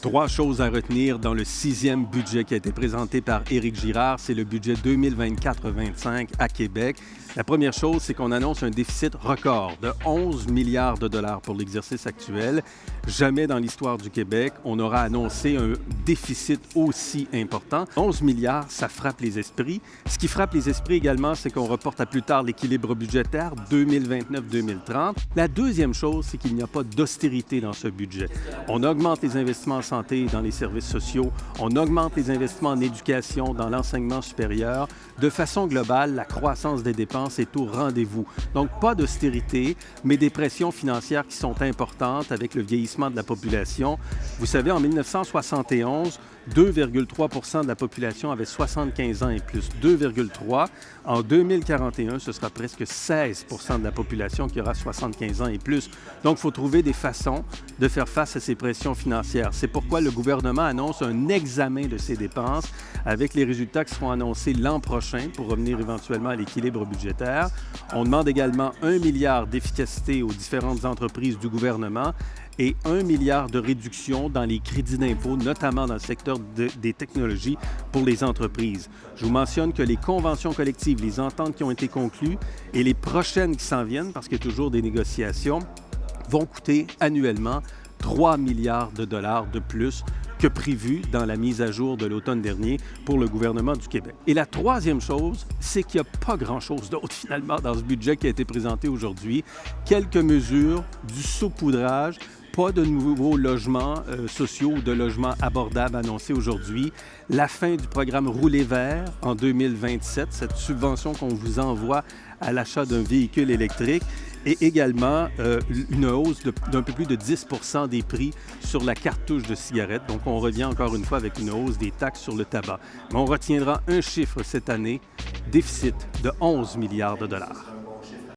Trois choses à retenir dans le sixième budget qui a été présenté par Éric Girard, c'est le budget 2024-25 à Québec. La première chose, c'est qu'on annonce un déficit record de 11 milliards de dollars pour l'exercice actuel. Jamais dans l'histoire du Québec, on aura annoncé un déficit aussi important. 11 milliards, ça frappe les esprits. Ce qui frappe les esprits également, c'est qu'on reporte à plus tard l'équilibre budgétaire 2029-2030. La deuxième chose, c'est qu'il n'y a pas d'austérité dans ce budget. On augmente les investissements en santé et dans les services sociaux. On augmente les investissements en éducation, dans l'enseignement supérieur. De façon globale, la croissance des dépenses est au rendez-vous. Donc, pas d'austérité, mais des pressions financières qui sont importantes avec le vieillissement de la population. Vous savez, en 1971, 2,3 % de la population avait 75 ans et plus. 2,3. En 2041, ce sera presque 16 % de la population qui aura 75 ans et plus. Donc, il faut trouver des façons de faire face à ces pressions financières. C'est pourquoi le gouvernement annonce un examen de ses dépenses avec les résultats qui seront annoncés l'an prochain pour revenir éventuellement à l'équilibre budgétaire. On demande également 1 milliard d'efficacité aux différentes entreprises du gouvernement et 1 milliard de réduction dans les crédits d'impôt, notamment dans le secteur des technologies pour les entreprises. Je vous mentionne que les conventions collectives, les ententes qui ont été conclues et les prochaines qui s'en viennent, parce qu'il y a toujours des négociations, vont coûter annuellement 3 milliards de dollars de plus que prévu dans la mise à jour de l'automne dernier pour le gouvernement du Québec. Et la troisième chose, c'est qu'il n'y a pas grand-chose d'autre finalement dans ce budget qui a été présenté aujourd'hui. Quelques mesures, du saupoudrage, pas de nouveaux logements sociaux ou de logements abordables annoncés aujourd'hui. La fin du programme Rouler vert en 2027, cette subvention qu'on vous envoie à l'achat d'un véhicule électrique. Et également une hausse d'un peu plus de 10 % des prix sur la cartouche de cigarettes. Donc, on revient encore une fois avec une hausse des taxes sur le tabac. Mais on retiendra un chiffre cette année, déficit de 11 milliards de dollars.